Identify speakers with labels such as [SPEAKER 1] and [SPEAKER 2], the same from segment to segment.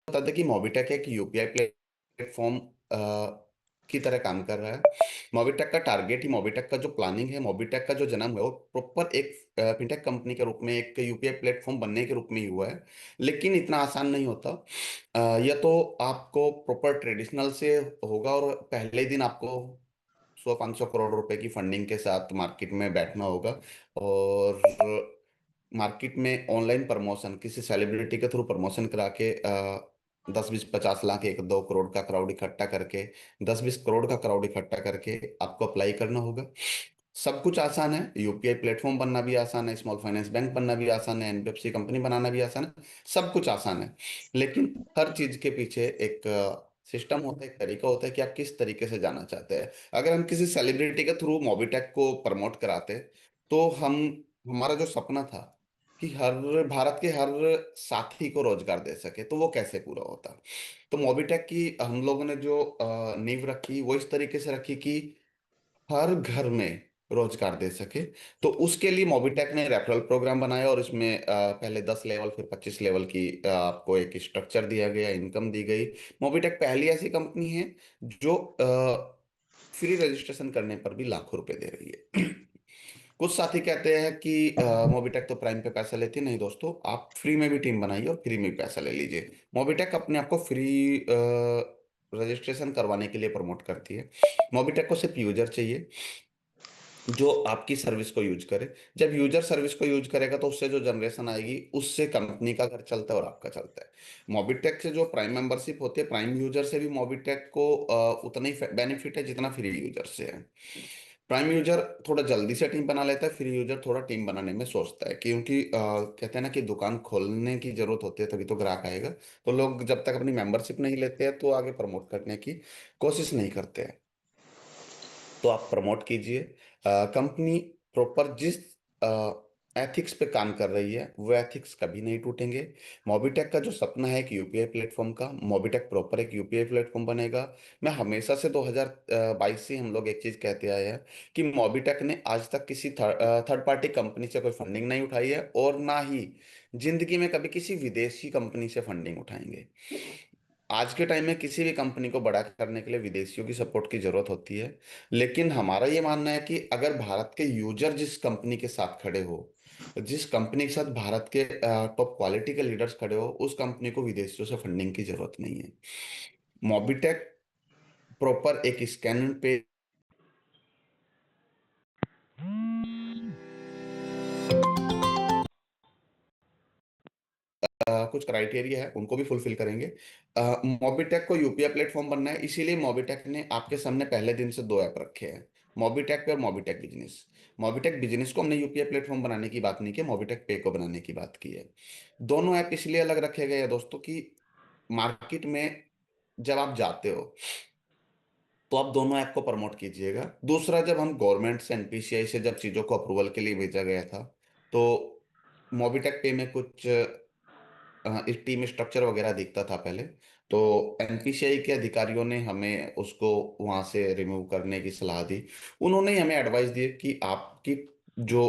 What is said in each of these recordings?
[SPEAKER 1] बता दें कि मोबिटेक एक यूपीआई प्लेटफॉर्म की तरह काम कर रहा है। मोबिटेक का टारगेट ही मोबिटेक का जो प्लानिंग है, मोबिटेक का जो जन्म है वो प्रॉपर एक फिनटेक कंपनी के रूप में, एक यूपीआई प्लेटफॉर्म बनने के रूप में ही हुआ है। लेकिन इतना आसान नहीं होता। यह तो आपको प्रॉपर ट्रेडिशनल से होगा और पहले दिन आपको 100-500 करोड़ रुपए की फंडिंग के साथ मार्केट में बैठना होगा। और मार्केट में ऑनलाइन प्रमोशन, किसी सेलिब्रिटी के थ्रू प्रमोशन करा के 10-20-50 लाख, 1-2 करोड़ का क्राउड इकट्ठा करके, 10-20 करोड़ का क्राउड इकट्ठा करके आपको अप्लाई करना होगा। सब कुछ आसान है, यूपीआई प्लेटफॉर्म बनना भी आसान है, स्मॉल फाइनेंस बैंक बनना भी आसान है, एनबीएफसी कंपनी बनाना भी आसान है। सब कुछ आसान है। लेकिन हर चीज के पीछे एक सिस्टम होता है, एक तरीका होता है कि आप किस तरीके से जाना चाहते हैं। अगर हम किसी सेलिब्रिटी के थ्रू मोबिटेक को प्रमोट कराते तो हम हमारा जो सपना था कि हर भारत के हर साथी को रोजगार दे सके, तो वो कैसे पूरा होता। तो मोबिटेक की हम लोगों ने जो नींव रखी वो इस तरीके से रखी कि हर घर में रोजगार दे सके। तो उसके लिए मोबिटेक ने रेफरल प्रोग्राम बनाया और इसमें पहले 10 लेवल फिर 25 लेवल की आपको एक स्ट्रक्चर दिया गया, इनकम दी गई। मोबिटेक पहली ऐसी कंपनी है जो फ्री रजिस्ट्रेशन करने पर भी लाखों रुपए दे रही है। कुछ साथी कहते हैं कि मोबिटेक तो प्राइम पे पैसा लेती है। नहीं दोस्तों, आप फ्री में भी टीम बनाइए और फ्री में भी पैसा ले लीजिए। मोबिटेक अपने आप को फ्री रजिस्ट्रेशन करवाने के लिए प्रमोट करती है। मोबिटेक को सिर्फ यूजर चाहिए जो आपकी सर्विस को यूज करे। जब यूजर सर्विस को यूज करेगा तो उससे जो जनरेशन आएगी उससे कंपनी का घर चलता है और आपका चलता है। मोबिटेक से जो प्राइम मेंबरशिप होती है, प्राइम यूजर से भी मोबिटेक को उतना ही बेनिफिट है जितना फ्री यूजर से है। प्राइम यूजर थोड़ा जल्दी से टीम बना लेता है, फ्री यूजर थोड़ा टीम बनाने में सोचता है, क्योंकि कहते हैं ना कि दुकान खोलने की जरूरत होती है तभी तो ग्राहक आएगा। तो लोग जब तक अपनी मेंबरशिप नहीं लेते हैं तो आगे प्रमोट करने की कोशिश नहीं करते हैं। तो आप प्रमोट कीजिए। कंपनी प्रॉपर जिस एथिक्स पे काम कर रही है वो एथिक्स कभी नहीं टूटेंगे। मोबिटेक का जो सपना है कि यूपीआई प्लेटफॉर्म का, मोबिटेक प्रॉपर एक यूपीआई प्लेटफॉर्म बनेगा। मैं हमेशा से 2022 से हम लोग एक चीज कहते आए हैं कि मोबिटेक ने आज तक किसी थर्ड पार्टी कंपनी से कोई फंडिंग नहीं उठाई है और ना ही जिंदगी में कभी किसी विदेशी कंपनी से फंडिंग उठाएंगे। आज के टाइम में किसी भी कंपनी को बड़ा करने के लिए विदेशियों की सपोर्ट की जरूरत होती है। लेकिन हमारा ये मानना है कि अगर भारत के यूजर जिस कंपनी के साथ खड़े हो, जिस कंपनी के साथ भारत के टॉप क्वालिटी के लीडर्स खड़े हो, उस कंपनी को विदेशियों से फंडिंग की जरूरत नहीं है। मोबिटेक प्रॉपर एक स्कैन पे कुछ क्राइटेरिया है उनको भी फुलफिल करेंगे। मोबिटेक को यूपीआई प्लेटफॉर्म बनना है, इसीलिए मोबिटेक ने आपके सामने पहले दिन से दो ऐप रखे हैं, मोबिटेक पे और मोबिटेक बिजनेस। मोबिटेक बिजनेस को हमने यूपीआई प्लेटफॉर्म बनाने की बात नहीं की, मोबिटेक पे को बनाने की बात की है। दोनों ऐप इसलिए अलग रखे गए हैं दोस्तों कि मार्केट में जब आप जाते हो तो आप दोनों ऐप को प्रमोट कीजिएगा। दूसरा, जब हम गवर्नमेंट से, एनपीसीआई से जब चीज़ों को अप्रूवल के लिए भेजा गया था तो मोबिटेक पे में कुछ इस टीम स्ट्रक्चर वगैरह दिखता था पहले। तो एनपीसीआई के अधिकारियों ने हमें उसको वहां से रिमूव करने की सलाह दी। उन्होंने ही हमें एडवाइस दी कि आपकी जो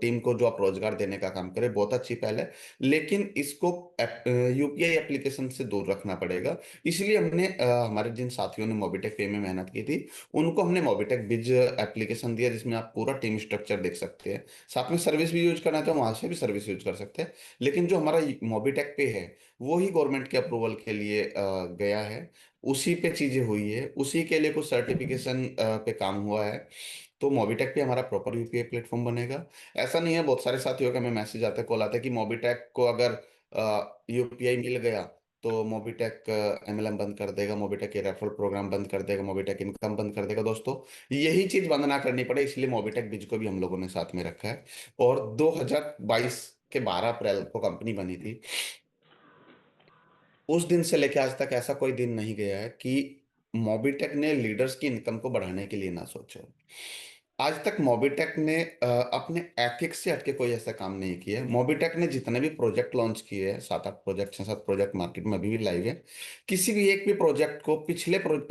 [SPEAKER 1] टीम को जो आप रोजगार देने का काम करें बहुत अच्छी पहल है, लेकिन इसको यूपीआई एप्लीकेशन से दूर रखना पड़ेगा। इसलिए हमने हमारे जिन साथियों ने मोबिटेक पे में मेहनत की थी उनको हमने मोबिटेक बिज एप्लीकेशन दिया, जिसमें आप पूरा टीम स्ट्रक्चर देख सकते हैं। साथ में सर्विस भी यूज करना है तो वहां से भी सर्विस यूज कर सकते हैं। लेकिन जो हमारा मोबिटेक पे है वो ही गवर्नमेंट के अप्रूवल के लिए गया है। उसी पे चीजें हुई है, उसी के लिए कुछ सर्टिफिकेशन पे काम हुआ है। तो मोबिटेक पे हमारा प्रॉपर यूपीआई प्लेटफॉर्म बनेगा। ऐसा नहीं है, बहुत सारे साथियों का हमें मैसेज आता है, कॉल आता है कि मोबिटेक को अगर यूपीआई मिल गया तो मोबिटेक एमएलएम बंद कर देगा, मोबिटेक के रेफरल प्रोग्राम बंद कर देगा, मोबिटेक इनकम बंद कर देगा। दोस्तों, यही चीज बंद ना करनी पड़े इसलिए मोबिटेक बिज को भी हम लोगों ने साथ में रखा है। और 2022 के 12 अप्रैल को कंपनी बनी थी। उस दिन से लेकर आज तक ऐसा कोई दिन नहीं गया है कि मोबिटेक ने लीडर्स की इनकम को बढ़ाने के लिए ना सोचो। आज तक मोबिटेक ने अपने एथिक्स से हटके कोई ऐसा काम नहीं किया है। मोबिटेक ने जितने भी प्रोजेक्ट लॉन्च किए हैं, 7-8 प्रोजेक्ट, 6-7 प्रोजेक्ट मार्केट में अभी भी लाइव है। किसी भी एक भी प्रोजेक्ट को,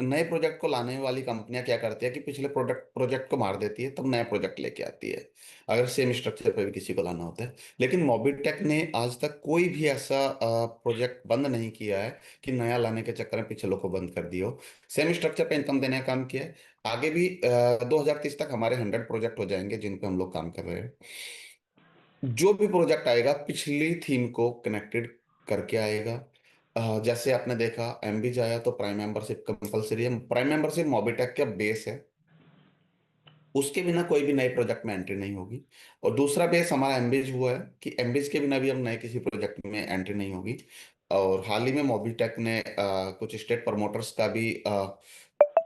[SPEAKER 1] नए प्रोजेक्ट को लाने वाली कंपनियां क्या करती है कि पिछले प्रोजेक्ट को मार देती है, तब नया प्रोजेक्ट लेके आती है, अगर सेम स्ट्रक्चर पे भी किसी को लाना होता है। लेकिन मोबिटेक ने आज तक कोई भी ऐसा प्रोजेक्ट बंद नहीं किया है कि नया लाने के चक्कर में पिछलों को बंद कर दिया हो। सेम स्ट्रक्चर पे इनकम देने का काम किया है। आगे भी 2030 तक हमारे 100 प्रोजेक्ट हो जाएंगे जिन पे हम लोग काम कर रहे हैं। जो भी प्रोजेक्ट आएगा पिछली थीम को कनेक्टेड करके आएगा। जैसे आपने देखा एमबीज आया तो प्राइम मेंबरशिप कंपलसरी है। प्राइम मेंबरशिप मोबिटेक का बेस है, उसके बिना कोई भी नए प्रोजेक्ट में एंट्री नहीं होगी। और दूसरा बेस हमारा एमबीज हुआ है कि एमबीज के बिना भी हम नए किसी प्रोजेक्ट में एंट्री नहीं होगी। और हाल ही में मोबिटेक ने कुछ स्टेट प्रमोटर्स का भी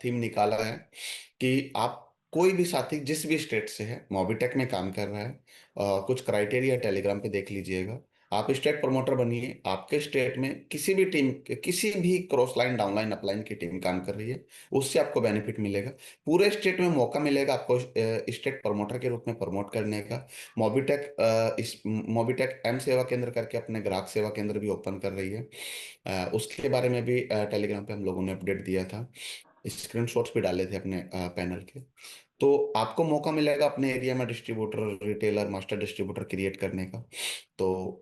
[SPEAKER 1] थीम निकाला है कि आप कोई भी साथी जिस भी स्टेट से है मोबिटेक में काम कर रहा है, कुछ क्राइटेरिया टेलीग्राम पे देख लीजिएगा। आप स्टेट प्रमोटर बनिए, आपके स्टेट में किसी भी टीम, किसी भी क्रॉस लाइन डाउनलाइन अपलाइन की टीम काम कर रही है, उससे आपको बेनिफिट मिलेगा। पूरे स्टेट में मौका मिलेगा आपको स्टेट प्रमोटर के रूप में प्रमोट करने का। मोबिटेक इस मोबिटेक एम सेवा केंद्र करके अपने ग्राहक सेवा केंद्र भी ओपन कर रही है। उसके बारे में भी टेलीग्राम पे हम लोगों ने अपडेट दिया था, स्क्रीनशॉट्स भी डाले थे अपने पैनल के। तो आपको मौका मिलेगा अपने एरिया में distributor, retailer, master distributor create करने का। तो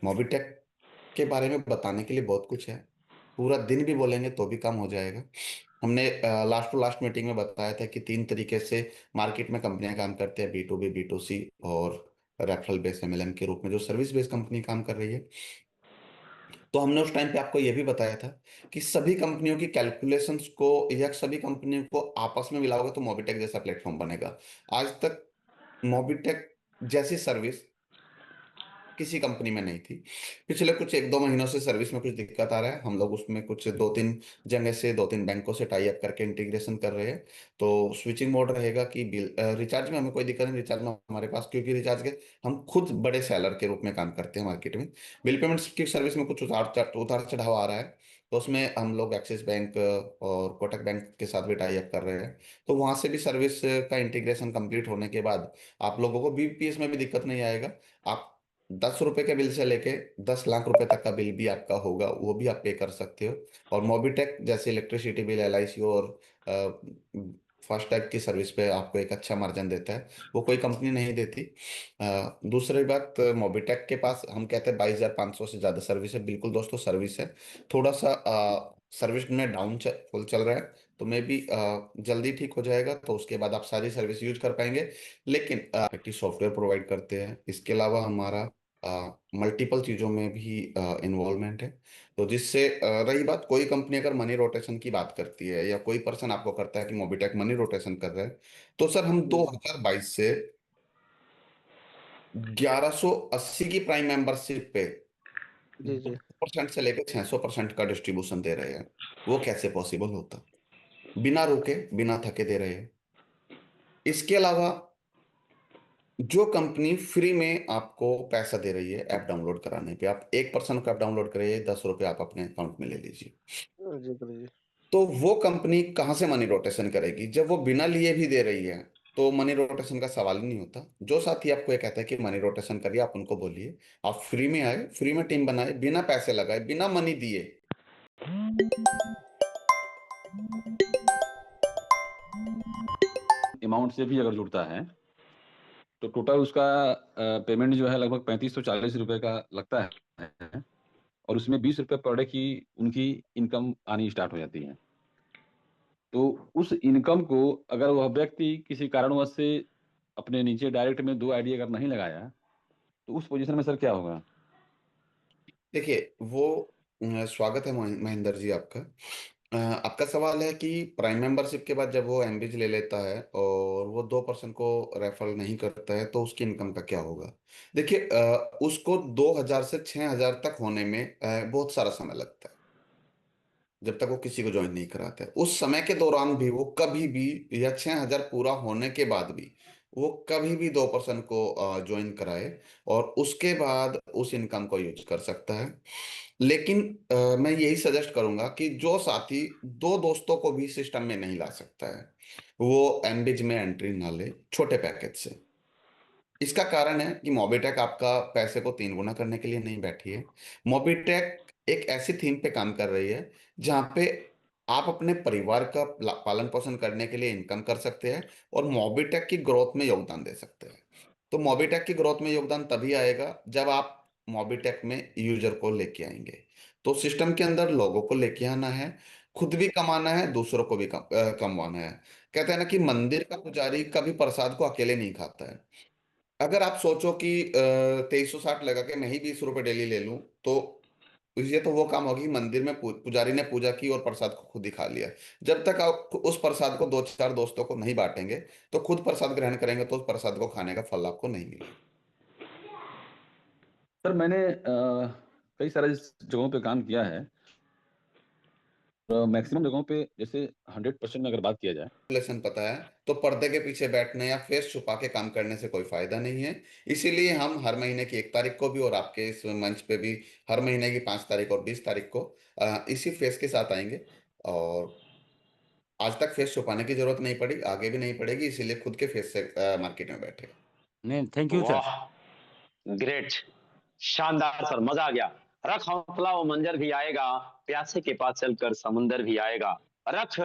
[SPEAKER 1] मोबिटेक के बारे में बताने के लिए बहुत कुछ है, पूरा दिन भी बोलेंगे तो भी कम हो जाएगा। हमने लास्ट टू लास्ट मीटिंग में बताया था कि 3 तरीके से मार्केट में कंपनियां काम करते हैं, B to B, B to C और रेफरल बेस्ड एमएलएम के रूप में जो सर्विस बेस्ड कंपनी काम कर रही है। तो हमने उस टाइम पे आपको ये भी बताया था कि सभी कंपनियों की कैलकुलेशंस को या सभी कंपनियों को आपस में मिलाओगे तो मोबिटेक जैसा प्लेटफॉर्म बनेगा। आज तक मोबिटेक जैसी सर्विस किसी कंपनी में नहीं थी। पिछले कुछ 1-2 महीनों से सर्विस में कुछ दिक्कत आ रहा है, हम लोग उसमें कुछ 2-3 जगह से 2-3 बैंकों से टाई अप करके इंटीग्रेशन कर रहे हैं। तो स्विचिंग मोड रहेगा कि बिल रिचार्ज में हमें कोई दिक्कत नहीं, रिचार्ज में हमारे पास, क्योंकि रिचार्ज के हम खुद बड़े सेलर के रूप में काम करते हैं मार्केट में। बिल पेमेंट्स की सर्विस में कुछ उतार चढ़ाव आ रहा है, तो उसमें हम लोग एक्सिस बैंक और कोटक बैंक के साथ भी टाई अप कर रहे हैं। तो वहां से भी सर्विस का इंटीग्रेशन कंप्लीट होने के बाद आप लोगों को बीपीएस में भी दिक्कत नहीं आएगा। आप 10 रुपए के बिल से लेके 10 लाख रुपए तक का बिल भी आपका होगा, वो भी आप पे कर सकते हो। और मोबिटेक जैसे इलेक्ट्रिसिटी बिल, एलआईसी और फास्टैग की सर्विस पे आपको एक अच्छा मार्जिन देता है, वो कोई कंपनी नहीं देती। दूसरी बात, मोबिटेक के पास हम कहते हैं 22,500 से ज़्यादा सर्विस है। बिल्कुल दोस्तों सर्विस है, थोड़ा सा सर्विस में डाउन फुल चल रहा है, तो मे भी जल्दी ठीक हो जाएगा, तो उसके बाद आप सारी सर्विस यूज कर पाएंगे। लेकिन सॉफ्टवेयर प्रोवाइड करते हैं, इसके अलावा हमारा मल्टीपल चीज़ों में भी इन्वॉल्वमेंट है। तो जिससे रही बात, कोई कंपनी अगर मनी रोटेशन की बात करती है या कोई पर्सन आपको करता है कि मोबिटेक मनी रोटेशन कर रहा है, तो सर हम
[SPEAKER 2] जी,
[SPEAKER 1] 2022 से 1180 की प्राइम मेंबरशिप पे
[SPEAKER 2] जी, जी।
[SPEAKER 1] 2% से लेकर 600% का डिस्ट्रीब्यूशन दे रहे हैं। वो कैसे पॉसिबल होता, बिना रुके बिना थके दे रहे हैं। इसके अलावा जो कंपनी फ्री में आपको पैसा दे रही है ऐप डाउनलोड कराने पे, आप 1% का ऐप डाउनलोड करिए, 10 रुपये आप अपने अकाउंट में ले लीजिए।
[SPEAKER 2] जी, करिए।
[SPEAKER 1] तो वो कंपनी कहाँ से मनी रोटेशन करेगी जब वो बिना लिए भी दे रही है? तो मनी रोटेशन का सवाल ही नहीं होता। जो साथी आपको ये कहता है कि मनी रोटेशन करिए, आप उनको बोलिए आप फ्री में आए, फ्री में टीम बनाए, बिना पैसे लगाए, बिना मनी दिए।
[SPEAKER 3] अमाउंट से भी अगर जुड़ता है तो टोटल उसका पेमेंट जो है लगभग 35 से 40 रुपए का लगता है। और उसमें 20 रुपए पर डे की उनकी इनकम आनी स्टार्ट हो जाती है। तो उस इनकम को अगर वह व्यक्ति किसी कारणवश से अपने नीचे डायरेक्ट में 2 आईडी अगर नहीं लगाया तो उस पोजीशन में सर क्या होगा?
[SPEAKER 1] देखिए वो स्वागत है महेंद्र जी आपका। आपका सवाल है कि प्राइम मेंबरशिप के बाद जब वो एमबीज ले लेता है और वो 2% को रेफर नहीं करता है तो उसकी इनकम का क्या होगा? देखिए उसको 2,000 से 6,000 तक होने में बहुत सारा समय लगता है, जब तक वो किसी को ज्वाइन नहीं कराता है। उस समय के दौरान भी वो कभी भी, या 6,000 पूरा होने के बाद भी, वो कभी भी 2% को ज्वाइन कराए और उसके बाद उस इनकम को यूज कर सकता है। लेकिन मैं यही सजेस्ट करूंगा कि जो साथी दो दोस्तों को भी सिस्टम में नहीं ला सकता है, वो एमबिज में एंट्री ना ले छोटे पैकेज से। इसका कारण है कि मोबिटेक आपका पैसे को 3 गुना करने के लिए नहीं बैठी है। मोबिटेक एक ऐसी थीम पे काम कर रही है जहाँ पे आप अपने परिवार का पालन पोषण करने के लिए इनकम कर सकते हैं और मोबिटेक की ग्रोथ में योगदान दे सकते हैं। तो मोबिटेक की ग्रोथ में योगदान तभी आएगा जब आप मोबिटेक में यूजर को लेके आएंगे। तो सिस्टम के अंदर लोगों को लेके आना है, खुद भी कमाना है, दूसरों को भी कमवाना है। कहते हैं ना कि मंदिर का पुजारी कभी प्रसाद को अकेले नहीं खाता है। अगर आप सोचो कि 2360 लगा के मैं ही 20 रुपए डेली ले लूं, तो ये तो वो काम होगी, मंदिर में पुजारी ने पूजा की और प्रसाद को खुद ही खा लिया। जब तक आप उस प्रसाद को 2-4 दोस्तों को नहीं बांटेंगे, तो खुद प्रसाद ग्रहण करेंगे, तो उस प्रसाद को खाने का फल आपको नहीं मिलेगा।
[SPEAKER 3] सर मैंने कई सारे जगहों पे काम किया है। मैक्सिमम जगहों पे जैसे 100% में अगर बात किया जाए,
[SPEAKER 1] लेसन पता है तो पर्दे के पीछे बैठने या फेस छुपा के काम करने से कोई फायदा नहीं है। इसीलिए हम हर महीने की 1 तारीख को भी और आपके इस मंच पे भी हर महीने की 5 तारीख और 20 तारीख को इसी फेस के साथ आएंगे। और आज तक फेस छुपाने की जरूरत नहीं पड़ी, आगे भी नहीं पड़ेगी, इसीलिए खुद के फेस से मार्केट में बैठे।
[SPEAKER 4] नहीं, थैंक यू सर।
[SPEAKER 5] वाह, ग्रेट, शानदार सर, मजा आ गया। रख हौसला वो मंजर भी आएगा, प्यासे के पास चलकर समंदर भी आएगा। रख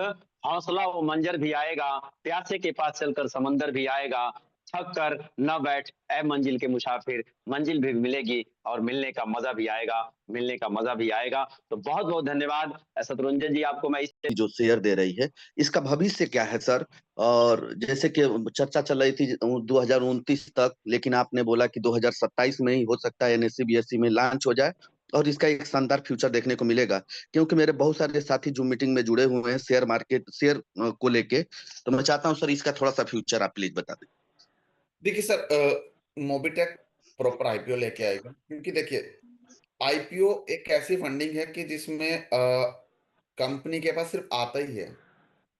[SPEAKER 5] हौसला वो मंजर भी आएगा, प्यासे के पास चलकर समंदर भी आएगा। थक कर न बैठ ए मंजिल के मुसाफिर, मंजिल भी मिलेगी और मिलने का मजा भी आएगा, मिलने का मजा भी आएगा। तो बहुत बहुत धन्यवाद शत्रुंजन जी, आपको मैं इस
[SPEAKER 6] जो शेयर दे रही है इसका भविष्य क्या है सर? और जैसे कि चर्चा चल रही थी 2029 तक, लेकिन आपने बोला कि 2027 में ही हो सकता है एनएससी बीएससी में लॉन्च हो जाए और इसका एक शानदार फ्यूचर देखने को मिलेगा। क्योंकि मेरे बहुत सारे साथी जो मीटिंग में जुड़े हुए हैं शेयर मार्केट शेयर को लेके, तो मैं चाहता हूँ सर इसका थोड़ा सा फ्यूचर आप प्लीज बता दें।
[SPEAKER 1] देखिए सर, मोबिटेक प्रॉपर आईपीओ लेके आएगा, क्योंकि देखिए आईपीओ एक ऐसी फंडिंग है कि जिसमें कंपनी के पास सिर्फ आता ही है।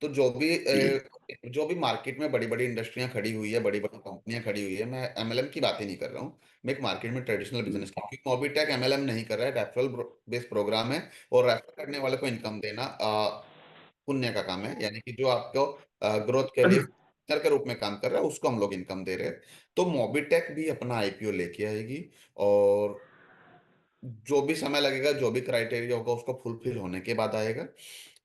[SPEAKER 1] तो जो भी मार्केट में बड़ी बड़ी इंडस्ट्रियां खड़ी हुई है, बड़ी बड़ी कंपनियां खड़ी हुई है, मैं एमएलएम की बात ही नहीं कर रहा हूँ, मैं एक मार्केट में ट्रेडिशनल बिजनेस की, क्योंकि मोबिटेक एमएलएम नहीं कर रहा है, रेफरल बेस्ड प्रोग्राम है। और रेफर करने वाले को इनकम देना पुण्य का काम है, यानी कि जो आपको ग्रोथ के लिए partner के रूप में काम कर रहा है उसको हम लोग इनकम दे रहे हैं। तो मोबिटेक भी अपना आईपीओ लेके आएगी और जो भी समय लगेगा, जो भी क्राइटेरिया होगा उसको फुलफिल होने के बाद आएगा,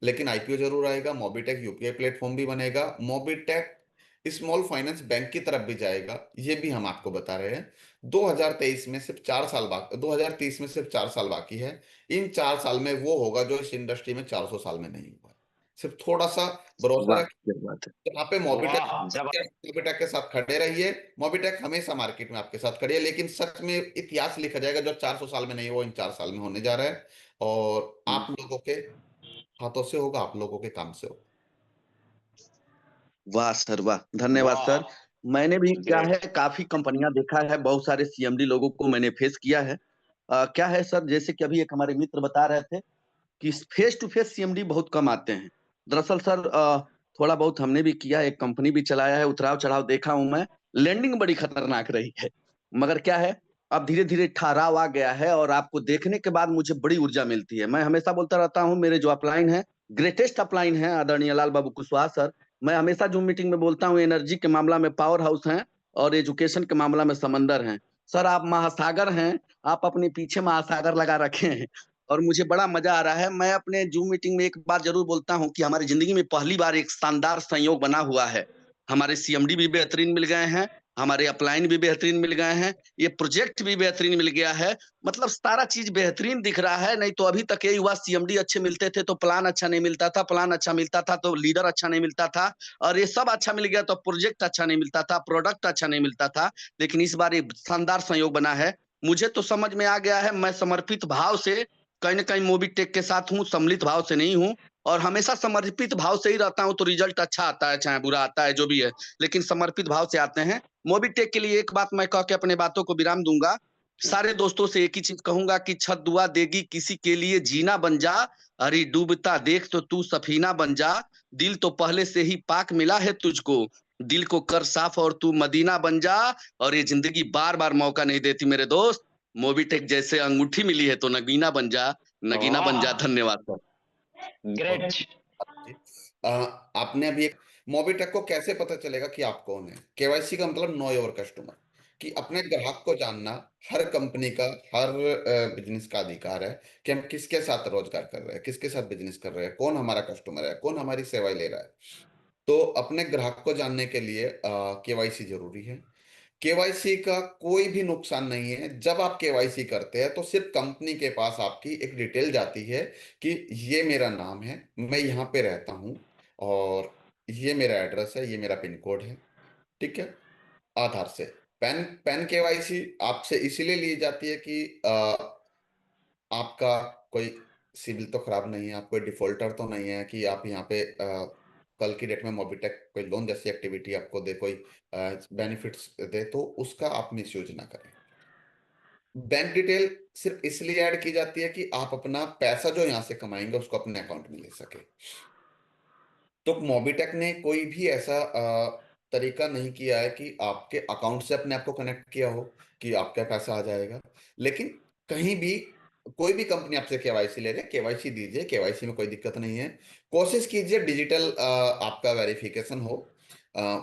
[SPEAKER 1] लेकिन आईपीओ जरूर आएगा। मोबिटेक यूपीआई प्लेटफॉर्म भी बनेगा, मोबिटेक स्मॉल फाइनेंस बैंक की तरफ भी जाएगा, ये भी हम आपको बता रहे हैं। 2023 में सिर्फ 4 साल बाकी, 2030 में सिर्फ 4 साल बाकी है। इन 4 साल में वो होगा जो इस इंडस्ट्री में 400 साल में नहीं हुआ। सिर्फ थोड़ा सा भरोसा
[SPEAKER 6] वाह
[SPEAKER 1] रखिए,
[SPEAKER 6] क्या बात है।
[SPEAKER 1] यहाँ पे
[SPEAKER 5] वाह,
[SPEAKER 1] मोबिटेक के साथ खड़े रहिए। मोबिटेक हमेशा मार्केट में आपके साथ खड़ी है, लेकिन सच में इतिहास लिखा जाएगा जो 400 साल में नहीं वो इन 4 साल में होने जा रहा है, और आप लोगों के हाथों से होगा, आप लोगों के काम से होगा।
[SPEAKER 6] वाह सर वाह, धन्यवाद
[SPEAKER 5] वाह,
[SPEAKER 6] सर। मैंने भी क्या
[SPEAKER 5] ग्रेट।
[SPEAKER 6] है काफी कंपनियां देखा है, बहुत सारे सीएमडी लोगों को मैंने फेस किया है। क्या है सर, जैसे कि अभी एक हमारे मित्र बता रहे थे कि फेस टू फेस सीएमडी बहुत कम आते हैं। दरअसल सर थोड़ा बहुत हमने भी किया, एक कंपनी भी चलाया है, उतराव चढ़ाव देखा हूं मैं। लैंडिंग बड़ी खतरनाक रही है, मगर क्या है अब धीरे धीरे ठहराव आ गया है और आपको देखने के बाद मुझे बड़ी ऊर्जा मिलती है। मैं हमेशा बोलता रहता हूँ, मेरे जो अपलाइन है ग्रेटेस्ट अपलाइन है आदरणीय लाल बाबू कुशवाहा सर। मैं हमेशा जूम मीटिंग में बोलता हूँ, एनर्जी के मामला में पावर हाउस हैं और एजुकेशन के मामला में समंदर हैं। सर आप महासागर हैं, आप अपने पीछे महासागर लगा रखे हैं और मुझे बड़ा मजा आ रहा है। मैं अपने जूम मीटिंग में एक बात जरूर बोलता हूँ कि हमारी जिंदगी में पहली बार एक शानदार संयोग बना हुआ है। हमारे सीएमडी भी बेहतरीन मिल गए हैं, हमारे अपलाइन भी बेहतरीन मिल गए हैं, ये प्रोजेक्ट भी बेहतरीन मिल गया है। मतलब सारा चीज बेहतरीन दिख रहा है। नहीं तो अभी तक यही हुआ, सीएमडी अच्छे मिलते थे तो प्लान अच्छा नहीं मिलता था, प्लान अच्छा मिलता था तो लीडर अच्छा नहीं मिलता था, और ये सब अच्छा मिल गया तो प्रोजेक्ट अच्छा नहीं मिलता था, प्रोडक्ट अच्छा नहीं मिलता था। लेकिन इस बार एक शानदार संयोग बना है। मुझे तो समझ में आ गया है, मैं समर्पित भाव से कहीं ना कहीं मोबिटेक के साथ हूँ, सम्मिलित भाव से नहीं हूँ। और हमेशा समर्पित भाव से ही रहता हूँ तो रिजल्ट अच्छा आता है, चाहे बुरा आता है, जो भी है, लेकिन समर्पित भाव से आते हैं। मोबिटेक के लिए एक बात मैं कह के अपने बातों को विराम दूंगा। सारे दोस्तों से एक ही चीज कहूंगा कि छत दुआ देगी किसी के लिए जीना बन जा, अरे डूबता देख तो तू सफीना बन जा, दिल तो पहले से ही पाक मिला है तुझको, दिल को कर साफ और तू मदीना बन जा। और ये जिंदगी बार बार मौका नहीं देती मेरे दोस्त, मोबीटेक जैसे अंगूठी मिली है तो नगीना बन जा, नगीना बन जा।
[SPEAKER 5] वाह
[SPEAKER 6] धन्यवाद सर।
[SPEAKER 5] ग्रेट।
[SPEAKER 1] जी। अ, आपने अभी एक मोबिटेक को कैसे पता चलेगा कि आप कौन है? केवाईसी का मतलब नो योर कस्टमर, कि अपने ग्राहक को जानना हर कंपनी का, हर बिजनेस का अधिकार है कि हम किसके साथ रोजगार कर रहे हैं, किसके साथ बिजनेस कर रहे हैं, कौन हमारा कस्टमर है, कौन हमारी सेवाएं ले रहा है। तो अपने ग्राहक को जानने के लिए केवाईसी जरूरी है। केवाईसी का कोई भी नुकसान नहीं है। जब आप केवाईसी करते हैं तो सिर्फ कंपनी के पास आपकी एक डिटेल जाती है कि ये मेरा नाम है, मैं यहाँ पे रहता हूँ, और ये मेरा एड्रेस है, ये मेरा पिन कोड है। ठीक है। आधार से पैन पैन केवाईसी आपसे इसीलिए ली जाती है कि आपका कोई सिविल तो खराब नहीं है, आप कोई डिफॉल्टर तो नहीं है कि आप यहाँ पे कल की डेट में मोबिटेक कोई लोन जैसी एक्टिविटी आपको दे, कोई बेनिफिट्स दे, तो उसका आप मिसयूज ना करें। बैंक डिटेल सिर्फ इसलिए ऐड की जाती है कि आप अपना पैसा जो यहाँ से कमाएंगे उसको अपने अकाउंट में ले सके। तो मोबिटेक ने कोई भी ऐसा तरीका नहीं किया है कि आपके अकाउंट से अपने आप को कनेक्ट किया हो कि आपका पैसा आ जाएगा। लेकिन कहीं भी कोई भी कंपनी आपसे केवाईसी ले रहे, केवाईसी दीजिए, केवाईसी में कोई दिक्कत नहीं है। कोशिश कीजिए डिजिटल आपका वेरिफिकेशन हो।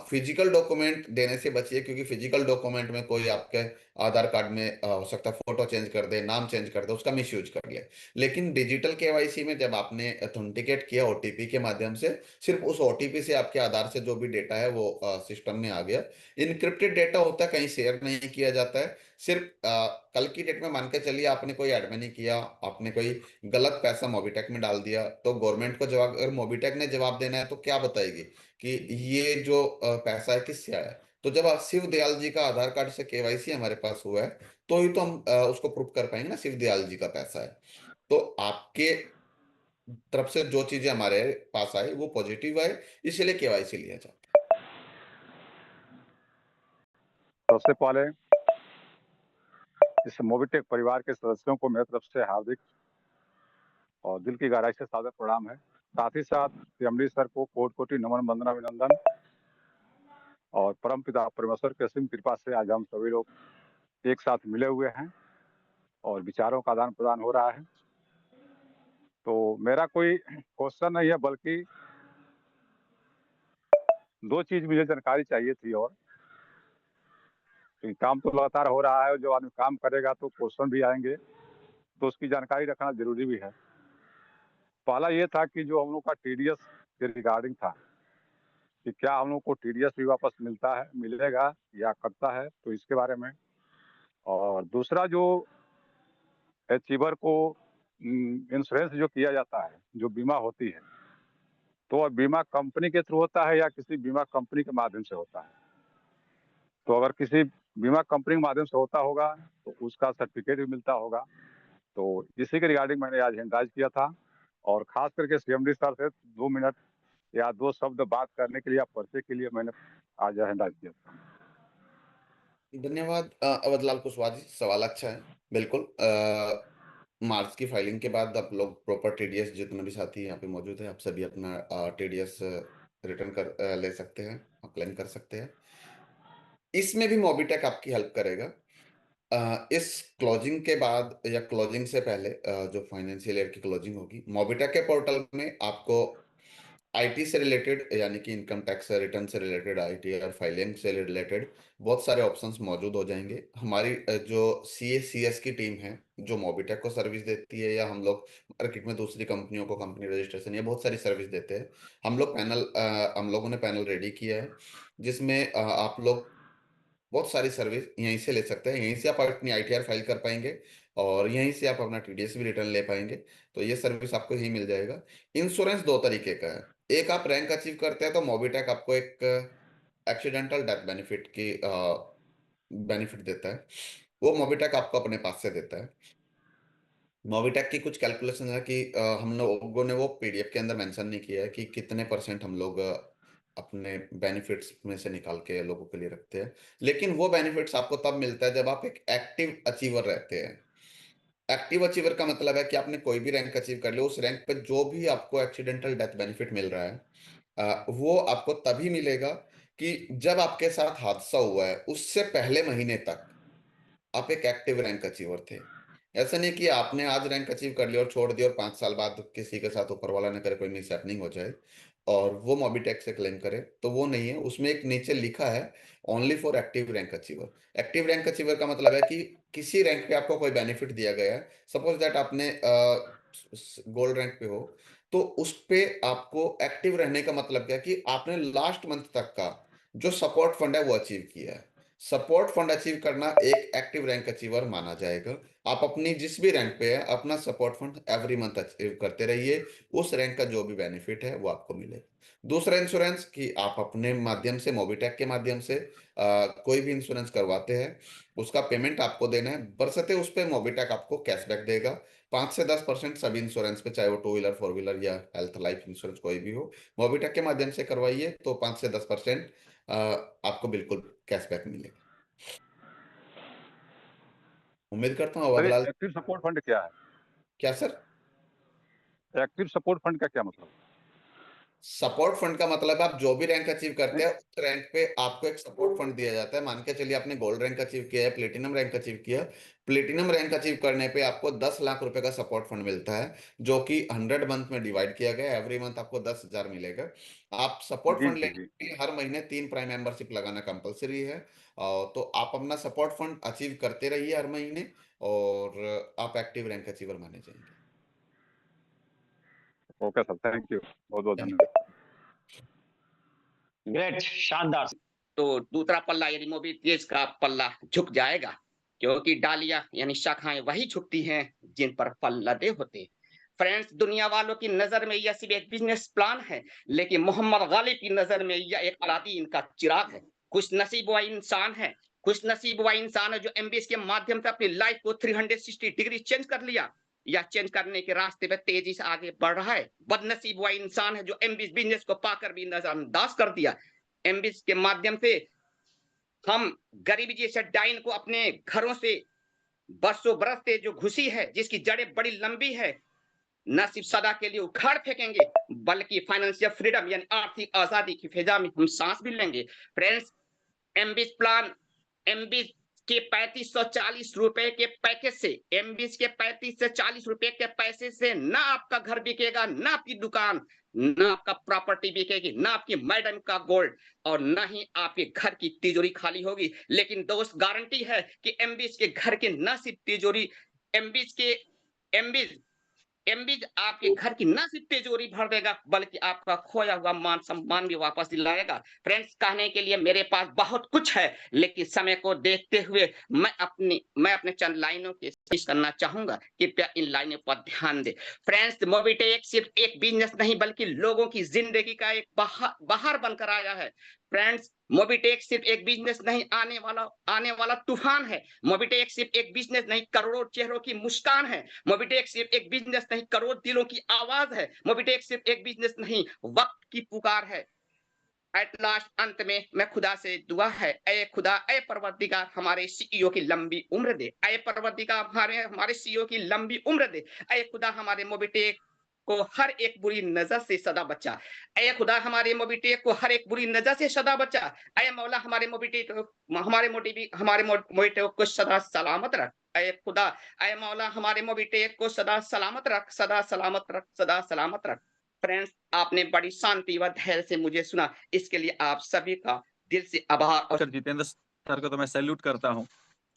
[SPEAKER 1] फिजिकल डॉक्यूमेंट देने से बचिए, क्योंकि फिजिकल डॉक्यूमेंट में कोई आपके आधार कार्ड में हो सकता है फोटो चेंज कर दे, नाम चेंज कर दे, उसका मिसयूज कर ले। लेकिन डिजिटल केवाईसी में जब आपने ऑथेंटिकेट किया ओटीपी के माध्यम से, सिर्फ उस ओटीपी से आपके आधार से जो भी डेटा है वो सिस्टम में आ गया। इनक्रिप्टेड डेटा होता है, कहीं शेयर नहीं किया जाता है। सिर्फ कल की डेट में मान के चलिए आपने कोई एडमिन नहीं किया, आपने कोई गलत पैसा मोबिटेक में डाल दिया, तो गवर्नमेंट को जवाब, अगर मोबिटेक ने जवाब देना है तो क्या बताएगी कि ये जो पैसा है किससे आया। तो जब आप शिव दयाल जी का आधार कार्ड से केवाईसी हमारे पास हुआ है, तो ही तो हम उसको प्रूव कर पाएंगे ना शिव दयाल जी का पैसा है। तो आपके तरफ से जो चीजें हमारे पास आई वो पॉजिटिव आए, इसलिए केवाईसी लिया जाता
[SPEAKER 4] सबसे पहले इस मोबिटेक परिवार के सदस्यों को मेरी तरफ से हार्दिक और दिल की गहराई से सादर प्रणाम है। साथ ही साथ सीएमडी सर को कोटि कोटि नमन वंदना अभिनंदन। और परमपिता परमेश्वर की असीम कृपा से आज हम सभी लोग एक साथ मिले हुए हैं और विचारों का आदान प्रदान हो रहा है। तो मेरा कोई क्वेश्चन नहीं है, बल्कि दो चीज मुझे जानकारी चाहिए थी। और काम तो लगातार हो रहा है, जो आदमी काम करेगा तो क्वेश्चन भी आएंगे, तो उसकी जानकारी रखना जरूरी भी है। पहला ये था कि जो हम लोग का टीडीएस के रिगार्डिंग था कि क्या हम लोग को टीडीएस भी वापस मिलता है, मिलेगा या कटता है, तो इसके बारे में। और दूसरा, जो अचीवर को इंश्योरेंस जो किया जाता है, जो बीमा होती है, तो वह बीमा कंपनी के थ्रू होता है या किसी बीमा कंपनी के माध्यम से होता है? तो अगर किसी बीमा कंपनी के माध्यम से होता होगा तो उसका सर्टिफिकेट भी मिलता होगा। तो इसी के रिगार्डिंग मैंने आज हैंडराइज किया था, और खास करके सीएमडी सर से 2 मिनट या 2 शब्द बात करने के लिए, या परिचय के लिए मैंने आज हैंडराइज किया था।
[SPEAKER 1] है। धन्यवाद अवधलाल कुशवाहा जी, सवाल अच्छा है। बिल्कुल मार्च की फाइलिंग के बाद आप लोग प्रॉपर टीडीएस, जितने भी साथी यहाँ पे मौजूद है, आप सभी अपना टीडीएस रिटर्न कर ले सकते हैं, क्लेम कर सकते हैं। इसमें भी मोबिटेक आपकी हेल्प करेगा। इस क्लोजिंग के बाद या क्लोजिंग से पहले जो फाइनेंशियल ईयर की क्लोजिंग होगी, मोबिटेक के पोर्टल में आपको आईटी से रिलेटेड, यानी कि इनकम टैक्स रिटर्न से रिलेटेड, आईटी और फाइलिंग से रिलेटेड बहुत सारे ऑप्शंस मौजूद हो जाएंगे। हमारी जो सीएसीएस की टीम है, जो मोबिटेक को सर्विस देती है, या हम लोग मार्केट में दूसरी कंपनियों को कंपनी रजिस्ट्रेशन या बहुत सारी सर्विस देते हैं, हम लोगों ने पैनल रेडी किया है, जिसमें आप लोग बहुत सारी सर्विस यहीं से ले सकते हैं। यहीं से आप अपनी आईटीआर फाइल कर पाएंगे, और यहीं से आप अपना टीडीएस भी रिटर्न ले पाएंगे। तो ये सर्विस आपको यहीं मिल जाएगा। इंश्योरेंस दो तरीके का है। एक, आप रैंक अचीव करते हैं तो मोबिटेक आपको एक एक्सीडेंटल डेथ बेनिफिट की बेनिफिट देता है, वो मोबिटेक आपको अपने पास से देता है। मोबिटेक की कुछ कैलकुलेशन है कि हम लोगों ने वो पीडीएफ के अंदर मेंशन नहीं किया है कि कितने % हम लोग अपने बेनिफिट्स में से निकाल के लोगों के लिए रखते हैं। लेकिन वो बेनिफिट्स आपको तब मिलता है जब आप एक एक्टिव अचीवर रहते हैं। एक्टिव अचीवर का मतलब है कि आपने कोई भी रैंक अचीव कर लिया, उस रैंक पे जो भी आपको एक्सीडेंटल डेथ बेनिफिट मिल रहा है वो आपको तभी मिलेगा कि जब आपके साथ हादसा हुआ है उससे पहले महीने तक आप एक एक्टिव रैंक अचीवर थे। ऐसा नहीं कि आपने आज रैंक अचीव कर लिया और छोड़ दिया और 5 साल बाद किसी के साथ ऊपर वाला न करे कोई मिस हैपनिंग हो जाए और वो मोबिटेक से क्लेम करे, तो वो नहीं है। उसमें एक नीचे लिखा है only for active rank achiever. Active rank achiever का मतलब है कि किसी रैंक पे आपको कोई बेनिफिट दिया गया है, सपोज दैट आपने गोल्ड रैंक पे हो, तो उस पे आपको एक्टिव रहने का मतलब क्या है कि आपने लास्ट मंथ तक का जो सपोर्ट फंड है वो अचीव किया है। सपोर्ट फंड अचीव करना एक एक्टिव रैंक अचीवर माना जाएगा। आप अपनी जिस भी रैंक पे है अपना support fund every month achieve करते रहिए, उस रैंक का जो भी बेनिफिट है वो आपको मिलेगा। दूसरा इंश्योरेंस कि आप अपने माध्यम से मोबिटेक के माध्यम से कोई भी इंश्योरेंस करवाते हैं, उसका पेमेंट आपको देना है, बरसते उस पे मोबिटेक आपको कैशबैक देगा 5 से 10% सभी इंश्योरेंस पे, चाहे वो 2 व्हीलर 4 व्हीलर या हेल्थ लाइफ इंश्योरेंस कोई भी हो। मोबिटेक के माध्यम से करवाइए तो 5 से 10% आपको बिल्कुल कैशबैक मिलेगा। उम्मीद करता हूँ
[SPEAKER 4] sir,
[SPEAKER 1] Babulal.
[SPEAKER 4] Active support fund क्या है?
[SPEAKER 1] क्या सर?
[SPEAKER 4] एक्टिव सपोर्ट फंड का क्या मतलब?
[SPEAKER 1] सपोर्ट फंड का मतलब आप जो भी रैंक अचीव करते
[SPEAKER 4] नहीं,
[SPEAKER 1] हैं उस रैंक पे आपको एक सपोर्ट फंड दिया जाता है। मान के चलिए आपने गोल्ड रैंक अचीव किया है, प्लेटिनम रैंक अचीव किया, प्लेटिनम रैंक अचीव करने पे आपको 10 लाख रुपए का सपोर्ट फंड मिलता है, जो कि 100 मंथ में डिवाइड किया गया है। एवरी मंथ आपको 10,000 मिलेगा। आप सपोर्ट
[SPEAKER 4] जी
[SPEAKER 1] फंड
[SPEAKER 4] जी
[SPEAKER 1] लेने
[SPEAKER 4] जी।
[SPEAKER 1] के लिए हर महीने 3 प्राइम मेंबरशिप लगाना कंपलसरी है। तो आप अपना सपोर्ट फंड अचीव करते रहिए हर महीने, और आप एक्टिव रैंक अचीवर माने जाएंगे।
[SPEAKER 4] ओके सर, थैंक यू, बहुत बहुत
[SPEAKER 1] थैंक
[SPEAKER 4] धन्यवाद।
[SPEAKER 5] ग्रेट, शानदार।
[SPEAKER 7] तो दूसरा पल्ला यानी मोबिटेक का पल्ला झुक जाएगा, क्योंकि डालियां यानी शाखाएं वही झुकती हैं जिन पर फल लदे होते हैं। फ्रेंड्स, दुनिया वालों की नजर में यह सिर्फ एक बिजनेस प्लान है, लेकिन मोहम्मद गालिब की नजर में यह एक अलादीन का चिराग है। खुश नसीब वह इंसान है, खुश नसीब वह इंसान है जो एमबीएस के माध्यम से अपनी लाइफ को 360 डिग्री चेंज कर लिया, या चेंज करने के रास्ते पे तेजी से आगे बढ़ रहा है। बदनसीब वह इंसान है जो एमबीएस बिजनेस को पाकर भी नजरअंदाज कर दिया। एमबीएस के माध्यम से हम गरीबी जैसे डाइन को अपने घरों से बरसों बरस से जो घुसी है, जिसकी जड़ें बड़ी लंबी है, न सिर्फ सदा के लिए उखाड़ फेंकेंगे, बल्कि फाइनेंशियल फ्रीडम यानी आर्थिक आजादी की फिजा में हम सांस भी लेंगे। फ्रेंड्स, एमबीएस प्लान, एमबीएस के 3540 रुपए के पैकेज से, एमबीएस के 35 से 40 रुपए के पैसे से ना आपका घर बिकेगा, ना आपकी दुकान, ना आपका प्रॉपर्टी बिकेगी, ना आपकी मैडम का गोल्ड, और ना ही आपके घर की तिजोरी खाली होगी। लेकिन दोस्त, गारंटी है कि एमबीएस के घर के ना सिर्फ तिजोरी, एमबीएस के एमबीएस एमबीज आपके घर की ना सिर्फ तिजोरी भर देगा, बल्कि आपका खोया हुआ मान सम्मान भी वापस दिलाएगा। फ्रेंड्स, कहने के लिए मेरे पास बहुत कुछ है, लेकिन समय को देखते हुए मैं अपने चंद लाइनों की कोशिश करना चाहूंगा। कृपया इन लाइनों पर ध्यान दे। फ्रेंड्स, मोबिटेक सिर्फ एक बिजनेस नहीं, बल्कि लोगों की जिंदगी का एक बाहर बनकर आया है। फ्रेंड्स, मोबिटेक सिर्फ एक बिजनेस नहीं, आने वाला तूफान है। मोबिटेक सिर्फ एक बिजनेस नहीं, करोड़ों चेहरों की मुस्कान है। मोबिटेक सिर्फ एक बिजनेस नहीं, करोड़ दिलों की आवाज है। मोबिटेक सिर्फ एक बिजनेस नहीं, वक्त की पुकार है। एट लास्ट, अंत में मैं खुदा से दुआ है, ऐ खुदा, ऐ परवरदिगार, हमारे सीईओ की लंबी उम्र दे। ऐ परवरदिगार, हमारे सीईओ की लंबी उम्र दे। ऐ खुदा, हमारे मोबिटेक को हर एक बुरी नजर से सदा बचा। ऐ खुदा, हमारे मोबिटेक को हर एक बुरी नजर से सदा बचा। ऐ मौला, हमारे मोबिटेक को सदा सलामत रख। ऐ खुदा, ऐ मौला, हमारे मोबिटेक को सदा सलामत रख, सदा सलामत रख, सदा सलामत रख। फ्रेंड्स, आपने बड़ी शांति व धैर्य से मुझे सुना, इसके लिए आप सभी का दिल से आभार। और
[SPEAKER 8] जितेंद्र सर को तो मैं सैल्यूट करता हूँ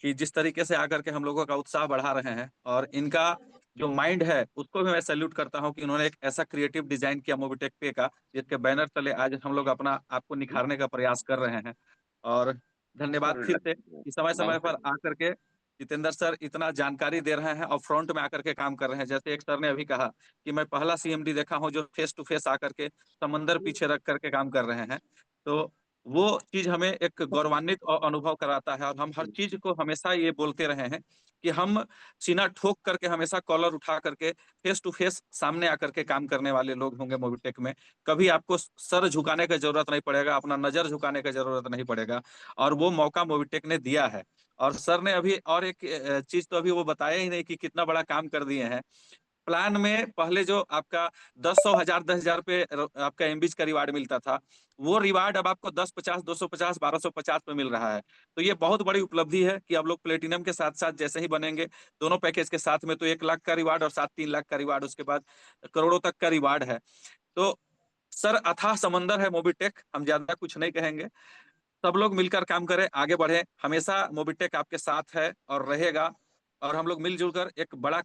[SPEAKER 8] कि जिस तरीके से आकर के हम लोगों का उत्साह बढ़ा रहे हैं, और इनका जो माइंड है उसको भी मैं सैल्यूट करता हूँ कि उन्होंने एक ऐसा क्रिएटिव डिजाइन किया मोबिटेक पे का, जिसके बैनर तले आज हम लोग अपना आपको निखारने का प्रयास कर रहे हैं। और धन्यवाद फिर से कि समय समय पर आकर के जितेंद्र सर इतना जानकारी दे रहे हैं और फ्रंट में आकर के काम कर रहे हैं। जैसे एक सर ने अभी कहा कि मैं पहला सीएमडी देखा हूं जो फेस टू फेस आकर के समंदर पीछे रख करके काम कर रहे हैं, तो वो चीज हमें एक गौरवान्वित और अनुभव कराता है। और हम हर चीज को हमेशा ये बोलते रहे हैं कि हम सीना ठोक करके हमेशा कॉलर उठा करके फेस टू फेस सामने आकर के काम करने वाले लोग होंगे मोबिटेक में। कभी आपको सर झुकाने की जरूरत नहीं पड़ेगा, अपना नजर झुकाने की जरूरत नहीं पड़ेगा, और वो मौका मोबिटेक ने दिया है। और सर ने अभी और एक चीज तो अभी वो बताया ही नहीं कि कितना बड़ा काम कर दिए हैं। प्लान में पहले जो आपका 10, 1000, 10,000 पे आपका एमबीज का रिवार्ड मिलता था, वो रिवार्ड अब आपको 10, 50, 250, 1250 पे मिल रहा है। तो ये बहुत बड़ी उपलब्धि है कि आप लोग प्लेटिनम के साथ-साथ जैसे ही बनेंगे, दोनों पैकेज के साथ में तो 1 लाख का रिवार्ड और साथ 3 लाख का रिवार्ड, उसके बाद करोड़ों तक का रिवार्ड है। तो सर अथाह समंदर है मोबिटेक, हम ज्यादा कुछ नहीं कहेंगे। सब लोग मिलकर काम करें, आगे बढ़ें। हमेशा मोबिटेक आपके साथ है और रहेगा, और हम लोग मिलजुल कर एक बड़ा